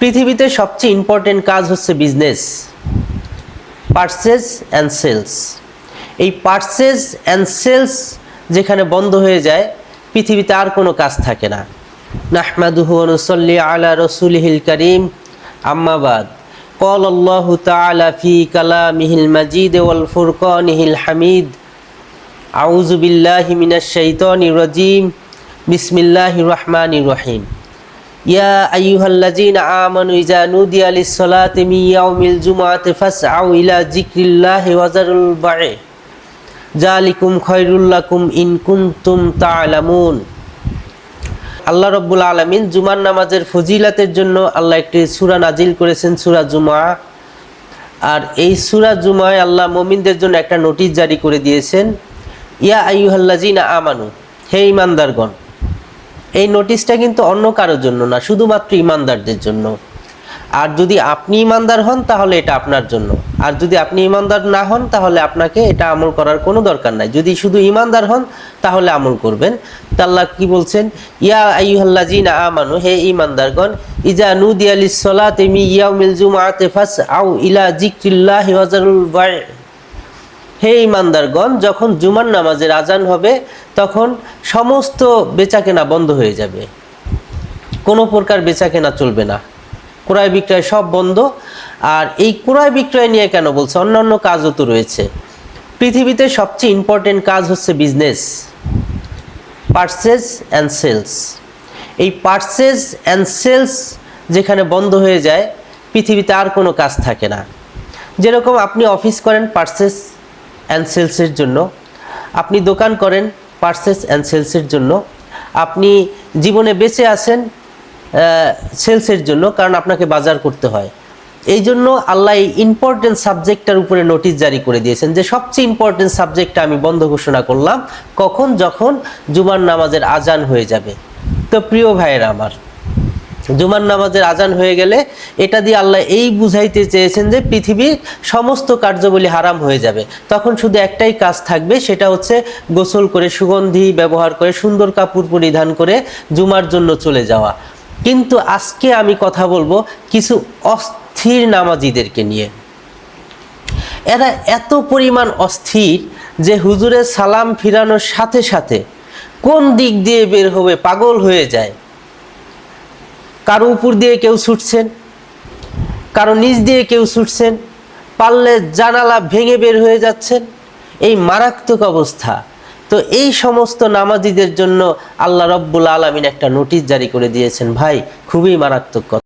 পৃথিবীতে সবচেয়ে ইম্পর্টেন্ট কাজ হচ্ছে বিজনেস, পারচেজ অ্যান্ড সেলস। এই পারচেজ অ্যান্ড সেলস যেখানে বন্ধ হয়ে যায়, পৃথিবীতে আর কোনো কাজ থাকে না। নাহমাদুহু ওয়া নুসাল্লি আলা রাসূলিহিল কারীম, আম্মা বাদ। ক্বাল আল্লাহু তাআলা ফি কালামিহিল মাজিদ ওয়াল ফুরকানিহিল হামিদ, আউযু বিল্লাহি মিনাশ শাইতানির রাজীম, বিসমিল্লাহির রাহমানির রহিম। ইয়া আইয়ুহাল্লাযীনা আমানু ইযা নুদিয়া লিস-সালাতি মিন ইয়াউমিল জুমআতি ফাসআউ ইলা যিকরিল্লাহি ওয়া যারুল বায়' যালিকুম খায়রুল লাকুম ইন কুনতুম তা'লামুন। আল্লাহ রাব্বুল আলামিন জুমার নামাজের ফজিলতের জন্য আল্লাহ একটি সূরা নাজিল করেছেন, সূরা জুমআ। আর এই সূরা জুমআয় আল্লাহ মুমিনদের জন্য একটা নোটিশ জারি করে দিয়েছেন, ইয়া আইয়ুহাল্লাযীনা আমানু, হে ঈমানদারগণ। এই নোটিশটা কিন্তু অন্য কারোর জন্য না, শুধুমাত্র ঈমানদারদের জন্য। আর যদি আপনি ঈমানদার হন তাহলে এটা আপনার জন্য, আর যদি আপনি ঈমানদার না হন তাহলে আপনাকে এটা আমল করার কোনো দরকার নাই। যদি শুধু ঈমানদার হন তাহলে আমল করবেন। তা আল্লাহ কি বলছেন, ইয়া আইয়ুহাল্লাযীনা আমানু, হে ঈমানদারগণ, ইযা নুদিয়া লিস-সালাতি মিন ইয়াউমিল জুমআতি ফাসআউ ইলা যিকরিল্লাহি ওয়া যারুল বায়'। হে ঈমানদারগণ, যখন জুমার নামাজের আজান হবে তখন সমস্ত বেচাকেনা বন্ধ হয়ে যাবে, কোনো প্রকার বেচাকেনা চলবে না, ক্রয় বিক্রয় সব বন্ধ। আর এই ক্রয় বিক্রয় নিয়ে কেন বলছে, অন্যান্য কাজও তো রয়েছে। পৃথিবীতে সবচেয়ে ইম্পর্টেন্ট কাজ হচ্ছে বিজনেস, পারচেজ অ্যান্ড সেলস। এই পারচেজ অ্যান্ড সেলস যেখানে বন্ধ হয়ে যায়, পৃথিবীতে আর কোনো কাজ থাকে না। যেরকম আপনি অফিস করেন পারচেজ অ্যান্ড সেলসের জন্য, আপনি দোকান করেন পারচেজ অ্যান্ড সেলসের জন্য, আপনি জীবনে বেঁচে আছেন সেলসের জন্য, কারণ আপনাকে বাজার করতে হয়। এই জন্য আল্লাহ এই ইম্পর্টেন্ট সাবজেক্টটার উপরে নোটিশ জারি করে দিয়েছেন যে সবচেয়ে ইম্পর্টেন্ট সাবজেক্টটা আমি বন্ধ ঘোষণা করলাম কখন, যখন জুমার নামাজের আজান হয়ে যাবে। তো প্রিয় ভাইয়েরা আমার, জুমার নামাজের আজান হয়ে গেলে এটা দিয়ে আল্লাহ এই বুঝাইতে চেয়েছেন যে পৃথিবীর সমস্ত কার্যাবলী হারাম হয়ে যাবে। তখন শুধু একটাই কাজ থাকবে, সেটা হচ্ছে গোসল করে, সুগন্ধি ব্যবহার করে, সুন্দর কাপড় পরিধান করে জুমার জন্য চলে যাওয়া। কিন্তু আজকে আমি কথা বলবো কিছু অস্থির নামাজিদেরকে নিয়ে। এরা এত পরিমাণ অস্থির যে হুজুরের সালাম ফিরানোর সাথে সাথে কোন দিক দিয়ে বের হবে পাগল হয়ে যায়। কারো উপর দিয়ে কেউ ছুটছেন, কারো নিচ দিয়ে কেউ ছুটছেন, পারলে জানালা ভেঙে বের হয়ে যাচ্ছেন। এই মারাত্মক অবস্থা। তো এই সমস্ত নামাজিদের জন্য আল্লাহ রাব্বুল আলামিন একটা নোটিশ জারি করে দিয়েছেন। ভাই, খুবই মারাত্মক কথা।